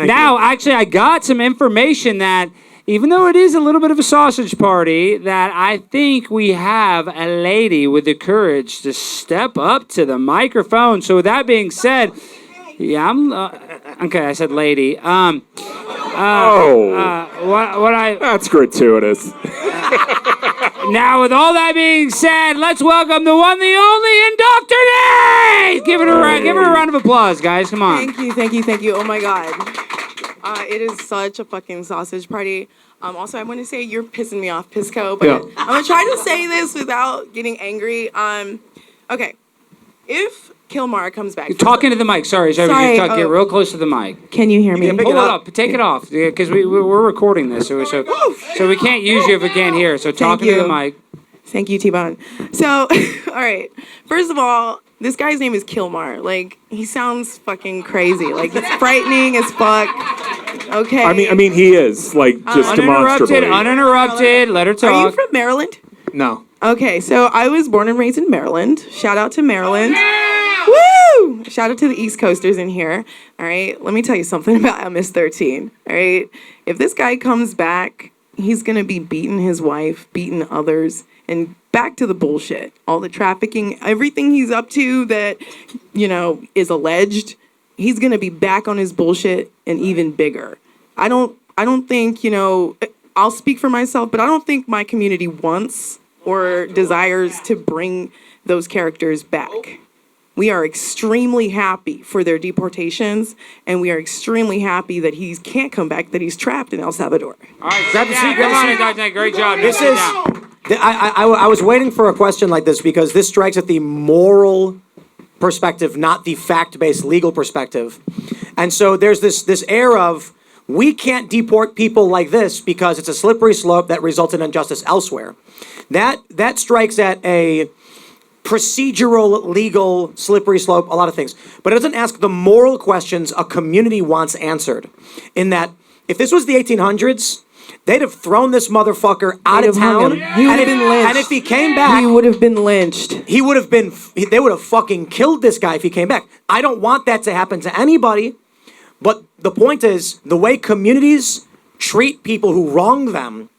Now, actually, I got some information that even though it is a little bit of a sausage party, that I think we have a lady with the courage to step up to the microphone. So with that being said, yeah, I'm okay. I said lady. What I That's gratuitous. Now, with all that being said, let's welcome the one, the only Indoctrinate. Give her a round of applause, guys. Come on. Thank you. Oh my God. It is such a fucking sausage party. Also, I want to say you're pissing me off, Pisco, but I'm going to try to say this without getting angry. Okay. If Kilmar comes back... You're talking to the mic. Sorry. Get real close to the mic. Can you hear me? Hold it up. Take it off, because we're recording this, so we can't use you if we can't hear. So talking to the mic. Thank you, T-Bone. So, all right. First of all, this guy's name is Kilmar. Like, he sounds fucking crazy. Like, it's frightening as fuck. Okay. I mean, he is like just demonstrably. Uninterrupted. Let her talk. Are you from Maryland? No. Okay, so I was born and raised in Maryland. Shout out to Maryland. Woo! Shout out to the East Coasters in here. All right, let me tell you something about MS-13. All right, if this guy comes back, he's gonna be beating his wife, beating others, and back to the bullshit. All the trafficking, everything he's up to that, is alleged. He's gonna be back on his bullshit and even bigger. I don't think, I'll speak for myself, but I don't think my community wants or desires to bring those characters back. We are extremely happy for their deportations, and we are extremely happy that he can't come back, that he's trapped in El Salvador. All right, grab the seat. Come on, Indoctrinate. Great job. This is. I was waiting for a question like this because this strikes at the moral perspective, not the fact-based legal perspective. And so there's this air of, we can't deport people like this because it's a slippery slope that results in injustice elsewhere. That strikes at a procedural, legal, slippery slope, a lot of things. But it doesn't ask the moral questions a community wants answered. In that, if this was the 1800s, they'd have thrown this motherfucker out of town. He would have been lynched. And if he came back... He would have been lynched. They would have fucking killed this guy if he came back. I don't want that to happen to anybody. But the point is, the way communities treat people who wrong them,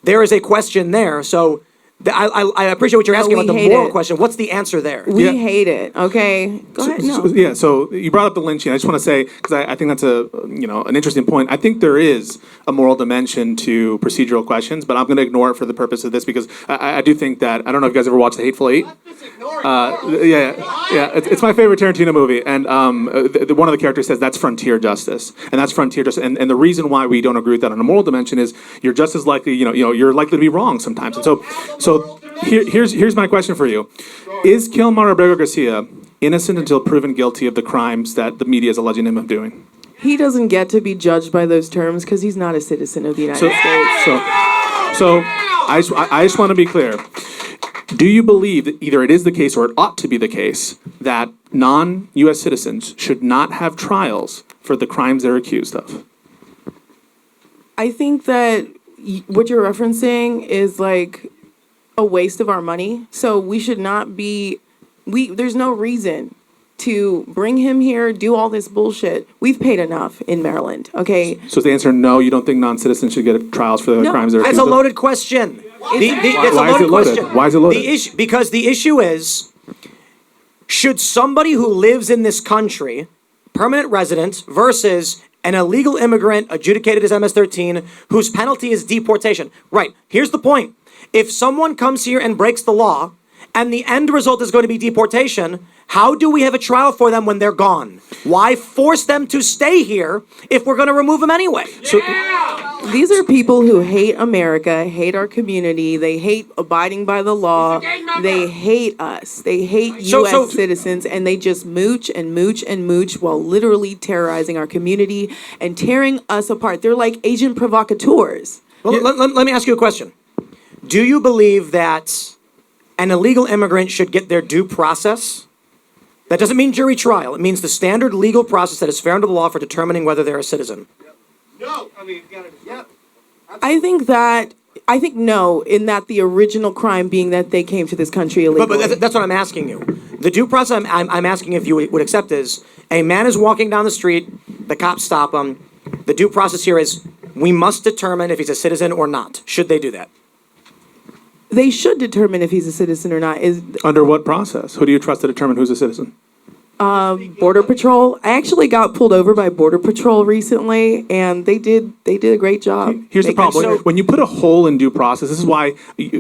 there is a question there. So I appreciate what you're asking about the moral question. What's the answer there? We hate it. Okay, go ahead. No. So you brought up the lynching. I just want to say, because I think that's an interesting point. I think there is a moral dimension to procedural questions, but I'm going to ignore it for the purpose of this because I do think that, I don't know if you guys ever watched The Hateful Eight. It's my favorite Tarantino movie, and one of the characters says that's frontier justice, and that's frontier justice. And the reason why we don't agree with that on a moral dimension is you're just as likely, you're likely to be wrong sometimes. And so here's my question for you: is Kilmar Abrego Garcia innocent until proven guilty of the crimes that the media is alleging him of doing? He doesn't get to be judged by those terms because he's not a citizen of the United States. So I just want to be clear. Do you believe that either it is the case or it ought to be the case that non-U.S. citizens should not have trials for the crimes they're accused of? I think that what you're referencing is like a waste of our money. So we should not be, there's no reason to bring him here, do all this bullshit. We've paid enough in Maryland, okay? So is the answer no, you don't think non-citizens should get trials for the crimes they're accused of? That's a loaded question. Why is it loaded? Why is it loaded? Because the issue is, should somebody who lives in this country, permanent resident, versus an illegal immigrant adjudicated as MS-13, whose penalty is deportation. Right, here's the point. If someone comes here and breaks the law, and the end result is going to be deportation, how do we have a trial for them when they're gone? Why force them to stay here if we're going to remove them anyway? So, these are people who hate America, hate our community, they hate abiding by the law, they hate us, they hate U.S. citizens, and they just mooch and mooch and mooch while literally terrorizing our community and tearing us apart. They're like agent provocateurs. Well, let me ask you a question. Do you believe that an illegal immigrant should get their due process? That doesn't mean jury trial. It means the standard legal process that is fair under the law for determining whether they're a citizen. No, I mean, yeah. I think no, in that the original crime being that they came to this country illegally. But that's what I'm asking you. The due process I'm asking if you would accept is, a man is walking down the street, the cops stop him, The due process here is we must determine if he's a citizen or not. Should they do that? They should determine if he's a citizen or not. Is Under what process? Who do you trust to determine who's a citizen? Border Patrol. I actually got pulled over by Border Patrol recently, and they did a great job. Here's the making problem. sure- When you put a hole in due process, this is why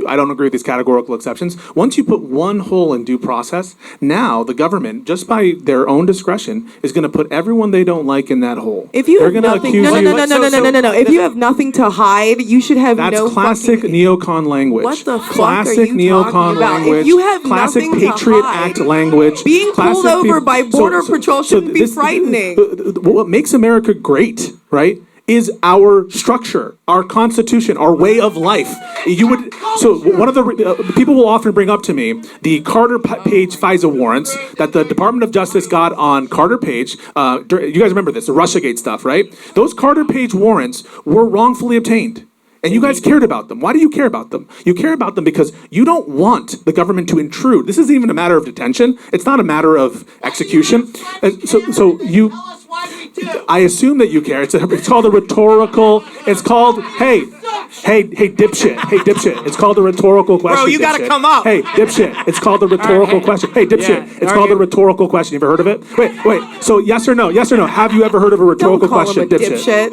I don't agree with these categorical exceptions. Once you put one hole in due process, now the government, just by their own discretion, is going to put everyone they don't like in that hole. If you They're have gonna nothing, accuse no. you. If you have nothing to hide, you should have That's no classic fucking. neocon language. What the fuck classic are you neocon talking about? language. If you have classic nothing to Patriot hide, Act language. being pulled classic over by Border Patrol shouldn't be frightening. What makes America great, right, is our structure, our constitution, our way of life. One of the people will often bring up to me the Carter Page FISA warrants that the Department of Justice got on Carter Page. You guys remember this, the Russiagate stuff, right? Those Carter Page warrants were wrongfully obtained. And you guys cared about them. Why do you care about them? You care about them because you don't want the government to intrude. This isn't even a matter of detention. It's not a matter of execution. And so you, I assume that you care. It's called a rhetorical. It's called hey dipshit. It's called a rhetorical question. Bro, you gotta dipshit. come up. Hey dipshit. It's called a rhetorical question. Hey dipshit. Yeah, It's called a rhetorical question. You ever heard of it? Wait. So yes or no? Yes or no? Have you ever heard of a rhetorical Don't call question? him a dipshit.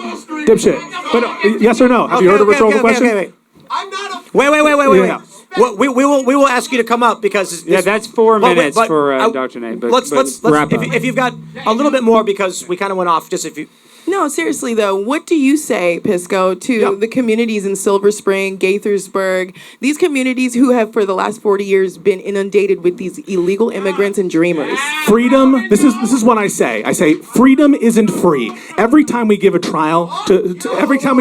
Dipshit. But yes or no? Have you heard of a rhetorical question? Wait. I'm not a. Wait. Yeah. Well, we will ask you to come up because Yeah, that's 4 But wait, minutes but for I- Dr. Nate. But let's wrap up. if you've got a little bit more because we kind of went off. Just if you. No, seriously though, what do you say, Pisco, to Yeah. the communities in Silver Spring, Gaithersburg, these communities who have for the last 40 years been inundated with these illegal immigrants and dreamers? Freedom. This is what I say. I say freedom isn't free. Every time we give a trial every time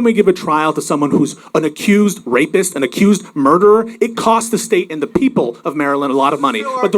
we give a trial to someone who's an accused rapist, an accused murderer, it costs the state and the people of Maryland a lot of money. But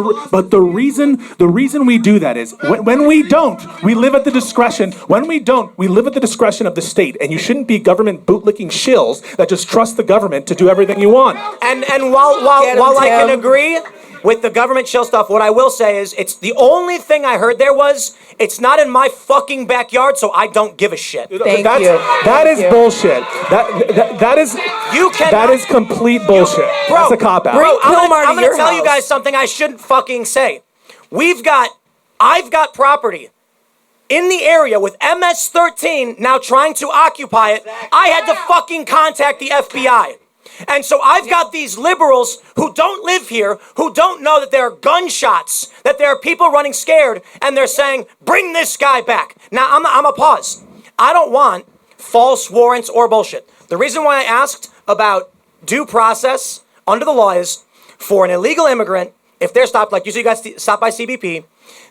the reason we do that is when we don't, we live at the discretion. When we don't, we live at the discretion of the state, and you shouldn't be government bootlicking shills that just trust the government to do everything you want. And while Get 'em, I can Tim. agree with the government chill stuff, what I will say is it's the only thing I heard there was it's not in my fucking backyard, so I don't give a shit. Thank That's, you. That Thank is you. bullshit. That is You cannot- that is complete bullshit. Bro, That's a cop out. Bro, I'm Kilmar to gonna your tell you house. guys something I shouldn't fucking say. I've got property in the area with MS-13 now trying to occupy it. I had to fucking contact the FBI. And so I've got these liberals who don't live here, who don't know that there are gunshots, that there are people running scared, and they're saying, bring this guy back. Now, I'm a pause. I don't want false warrants or bullshit. The reason why I asked about due process under the law is for an illegal immigrant, if they're stopped, like usually you guys stopped by CBP,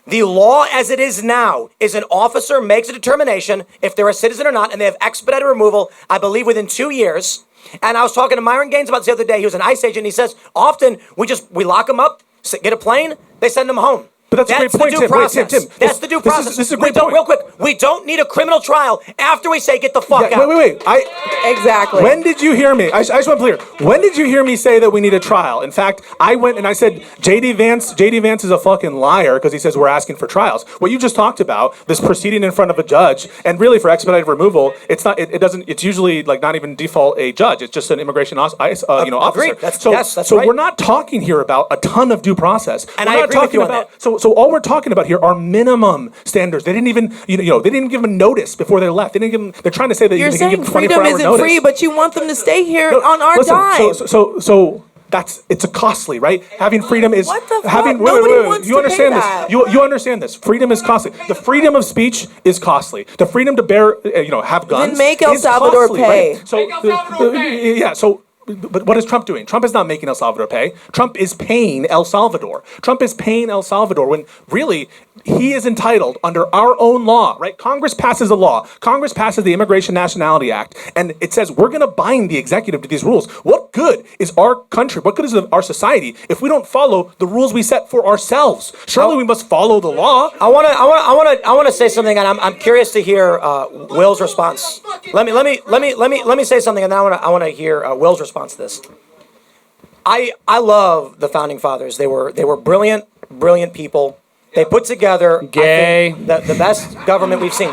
the law as it is now is an officer makes a determination if they're a citizen or not, and they have expedited removal, I believe, within 2 years. And I was talking to Myron Gaines about this the other day. He was an ICE agent. He says, often we lock them up, get a plane, they send them home. But that's a great point, the due Tim. Wait, process. Tim. That's the due process. This is a great point. Real quick, we don't need a criminal trial after we say get the fuck out. Wait. Exactly. When did you hear me? I just want to be clear. When did you hear me say that we need a trial? In fact, I went and I said JD Vance is a fucking liar because he says we're asking for trials. What you just talked about, this proceeding in front of a judge, and really for expedited removal, it's not. It doesn't. It's usually like not even default a judge. It's just an immigration officer. Agreed. That's So right. we're not talking here about a ton of due process. And we're I not agree with talking you on about. that. So all we're talking about here are minimum standards. They didn't even they didn't give them notice before they left. They didn't give them. They're trying to say that You're you can saying give 24 freedom hour isn't notice. free, but you want them to stay here on our Listen, dime. So it's a costly, right? Having freedom is What the fuck? having. Nobody wants You to understand pay this? that. You understand this? Freedom is costly. The freedom of speech is costly. The freedom to bear, have guns. make El is Salvador costly, pay. Right? So yeah. So. But what is Trump doing? Trump is not making El Salvador pay. Trump is paying El Salvador. Trump is paying El Salvador when really he is entitled under our own law, right? Congress passes a law. Congress passes the Immigration Nationality Act, and it says we're going to bind the executive to these rules. What good is our country? What good is our society if we don't follow the rules we set for ourselves? Surely we must follow the law. I want to say something, and I'm curious to hear Will's response. Let me say something, and then I want to hear Will's response to this. I love the founding fathers. They were brilliant people. They put together Gay. I think, the best government we've seen.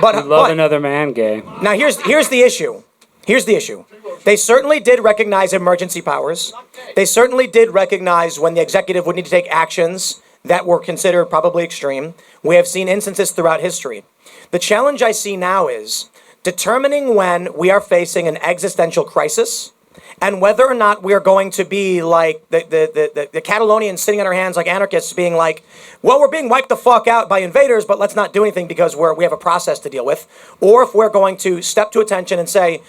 Love another man, gay. Now here's the issue. Here's the issue. They certainly did recognize emergency powers. They certainly did recognize when the executive would need to take actions that were considered probably extreme. We have seen instances throughout history. The challenge I see now is determining when we are facing an existential crisis and whether or not we are going to be like the Catalonians sitting on our hands like anarchists being like, well, we're being wiped the fuck out by invaders, but let's not do anything because we have a process to deal with. Or if we're going to step to attention and say,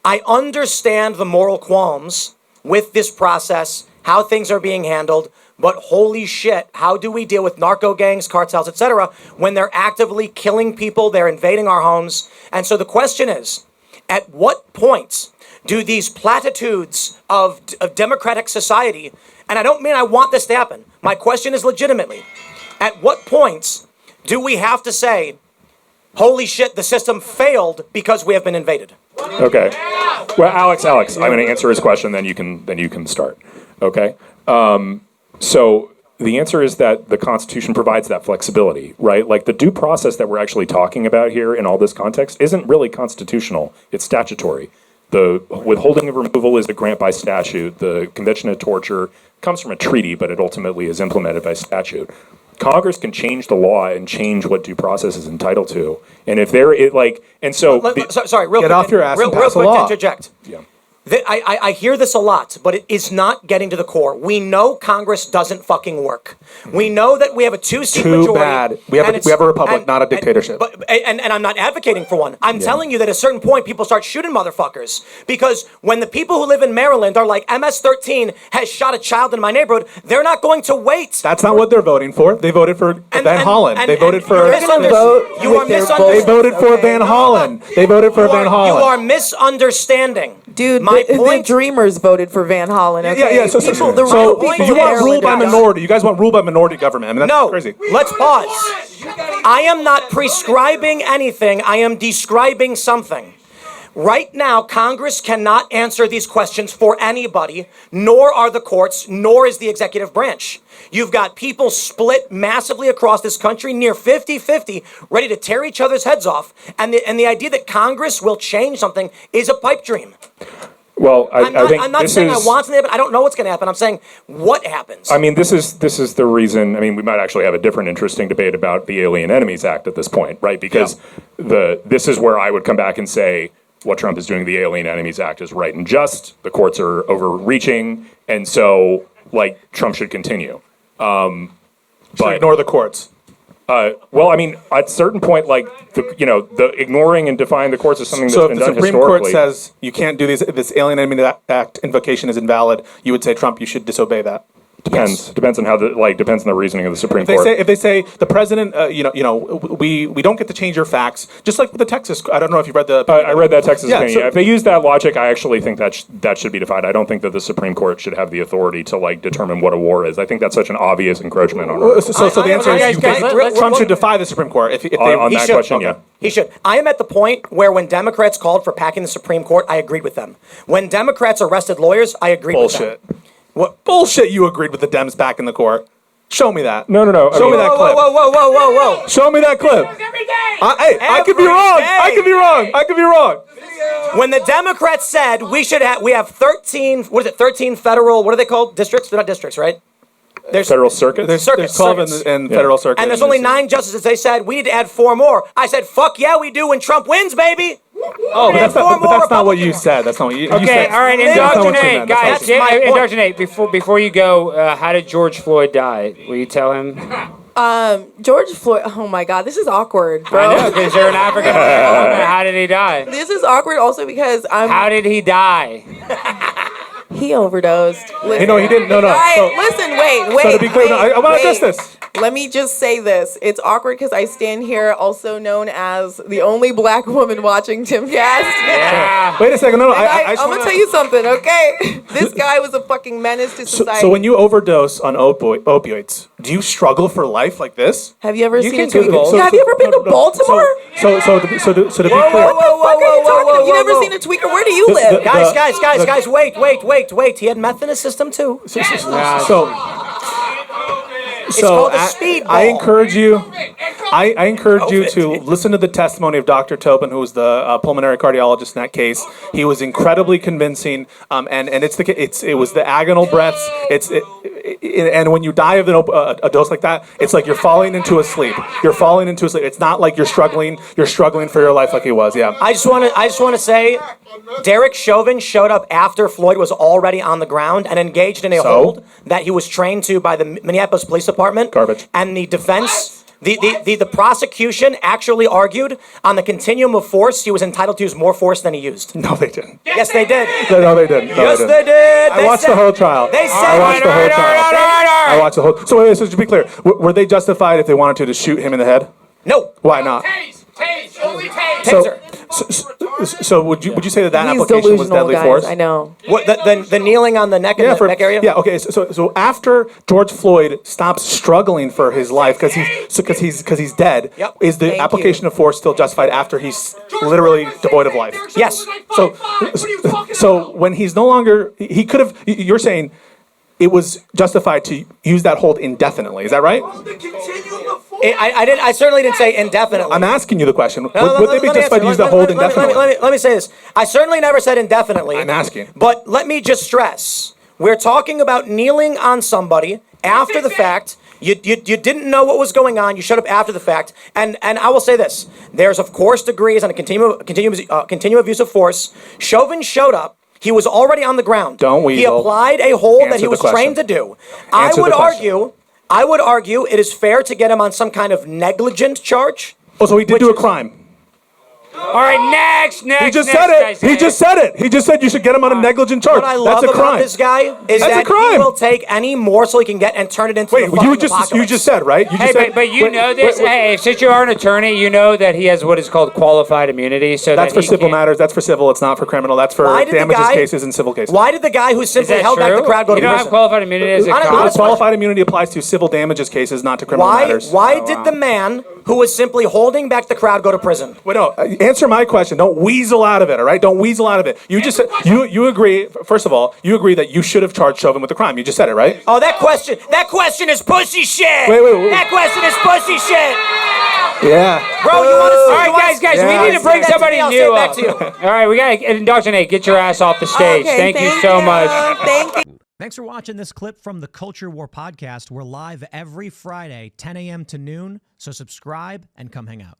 I understand the moral qualms with this process, how things are being handled, but holy shit, how do we deal with narco gangs, cartels, etc., when they're actively killing people, they're invading our homes? And so the question is, at what point do these platitudes of democratic society, and I don't mean I want this to happen, my question is legitimately, at what point do we have to say, holy shit, the system failed because we have been invaded? Okay. Well, Alex, I'm going to answer his question, then you can start. Okay. So the answer is that the Constitution provides that flexibility, right? Like the due process that we're actually talking about here in all this context isn't really constitutional. It's statutory. The withholding of removal is a grant by statute. The Convention of Torture comes from a treaty, but it ultimately is implemented by statute. Congress can change the law and change what due process is entitled to. And if they're sorry, real Get quick, off your ass and real pass a quick to law. interject. Yeah. I hear this a lot, but it is not getting to the core. We know Congress doesn't fucking work. We know that we have a two-seat Too majority. bad. We have a republic, not a dictatorship. And I'm not advocating for one. I'm telling you that at a certain point, people start shooting motherfuckers. Because when the people who live in Maryland are like, MS-13 has shot a child in my neighborhood, they're not going to wait. That's not what they're voting for. They voted for Van Hollen. They voted for. You are misunderstanding. They voted for Van Hollen. They voted for Van Hollen. You are misunderstanding. Dude, my the point. Dreamers voted for Van Hollen. Okay? Yeah. So you want rule by minority? You guys want rule by minority government? I mean, that's crazy. Let's pause. I am not prescribing anything. I am describing something. Right now, Congress cannot answer these questions for anybody, nor are the courts, nor is the executive branch. You've got people split massively across this country, near 50-50, ready to tear each other's heads off. And the idea that Congress will change something is a pipe dream. Well, I'm not saying I want something to happen. I don't know what's going to happen. I'm saying what happens. I mean, this is the reason. I mean, we might actually have a different interesting debate about the Alien Enemies Act at this point, right? Because this is where I would come back and say what Trump is doing, the Alien Enemies Act, is right and just. The courts are overreaching, and so Trump should continue. But ignore the courts. Well, I mean, at a certain point, the ignoring and defying the courts is something that's been done historically. So if the Supreme Court says you can't do this Alien Enemy Act invocation is invalid, you would say, Trump, you should disobey that. Depends. Yes. Depends on depends on the reasoning of the Supreme Court. If they say the president, we don't get to change your facts, just like with the Texas. I don't know if you read the. I read that Texas opinion. So, if they use that logic, I actually think that should be defied. I don't think that the Supreme Court should have the authority to determine what a war is. I think that's such an obvious encroachment on. So the answer is Trump should defy the Supreme Court if they on that question. Yeah. He should. I am at the point where when Democrats called for packing the Supreme Court, I agreed with them. When Democrats arrested lawyers, I agreed with them. What bullshit? You agreed with the Dems back in the court. Show me that. No. Show me that clip. Whoa. Show me that clip. I could be wrong. I could be wrong. When the Democrats said we have 13, 13 federal, what are they called? Districts? They're not districts, right? There's federal circuits? There's 12 in federal circuits. And there's only 9 justices. They said we need to add 4 more. I said, fuck yeah, we do when Trump wins, baby. Oh, but that's not what you said. That's not what you said. Okay, all right, indoctrinate, guys. Indoctrinate. Before you go, how did George Floyd die? Will you tell him? George Floyd. Oh my God, this is awkward, bro. I know, because you're an African American. How did he die? This is awkward also because How did he die? He overdosed. Listen, No, he didn't. No. Listen, wait. So to be clear, I want to address this. Let me just say this. It's awkward because I stand here also known as the only black woman watching Timcast. Yeah. Wait a second. No. I'm going to tell you something, okay? This guy was a fucking menace to society. So when you overdose on opioids, do you struggle for life like this? Have you ever seen a can tweet? Google. Have you ever been to Baltimore? So to be clear. Whoa. You never seen a tweaker? Where do you live? Guys, wait. He had meth in his system too. It's called a speedball. I encourage you. I encourage you to listen to the testimony of Dr. Tobin, who was the pulmonary cardiologist in that case. He was incredibly convincing, and it was the agonal breaths. And when you die of a dose like that, it's like you're falling into a sleep. You're falling into a sleep. It's not like you're struggling. You're struggling for your life like he was. Yeah. I just want to say, Derek Chauvin showed up after Floyd was already on the ground and engaged in a hold that he was trained to by the Minneapolis Police Department. Garbage. And the defense. The prosecution actually argued on the continuum of force he was entitled to use more force than he used. No, they didn't. Yes, they did. No, they didn't. Yes, they did. I watched the whole trial. They said I watched the whole trial. I watched the whole. So wait, so to be clear, were they justified if they wanted to shoot him in the head? No. Why not? Tase, only tase. Taser. So would you say that He's application was delusional, deadly guys. force? I know. What the kneeling on the neck and the neck area? Yeah. Okay. So after George Floyd stops struggling for his life because he's dead, Yep. is the Thank application you. of force still justified after he's literally devoid of life? Yes. So when he's no longer, he could have. You're saying it was justified to use that hold indefinitely. Is that right? I certainly didn't say indefinitely. I'm asking you the question. Would they Let be me justified to use answer. that hold indefinitely? Let me say this. I certainly never said indefinitely. I'm asking. But let me just stress, we're talking about kneeling on somebody after the fact. You didn't know what was going on. You showed up after the fact. And I will say this. There's, of course, degrees on a continuum of use of force. Chauvin showed up. He was already on the ground. Don't weasel. He applied a hold that Answer he the was question. trained to do. Answer the question. I would argue it is fair to get him on some kind of negligent charge. Oh, so he did do a crime. All right, next. He just said it. He just said it. He just said you should get him on a negligent charge. What I That's love a about crime. this guy is That's a that crime. he will take any morsel he can get and turn it into Wait, the fucking you apocalypse. just said, right? You just Hey, said, but you wait, know this. wait, Hey, since you are an attorney, you know that he has what is called qualified immunity. So that's that for he civil can't- matters. That's for civil. It's not for criminal. That's for Why did the damages guy- cases and civil cases. Why did the guy who Is simply that held back the true? crowd go to You don't have prison? qualified immunity as a Honestly, cop. honestly, Qualified immunity applies to civil damages cases, not to criminal matters. Why did the man who was simply holding back the crowd go to prison? Wait, no. Answer my question. Don't weasel out of it. All right. Don't weasel out of it. You just said you agree. First of all, you agree that you should have charged Chauvin with the crime. You just said it, right? Oh, that question is pussy shit. Wait. That question is pussy shit. Yeah. Bro, you want to? All right, guys, Yeah. we need to bring somebody I'll say new it back up. to you. All right, we got to indoctrinate. Get your ass off the stage. Okay, Thank you so much. Thank you. Thanks for watching this clip from the Culture War podcast. We're live every Friday, 10 a.m. to noon, so subscribe and come hang out.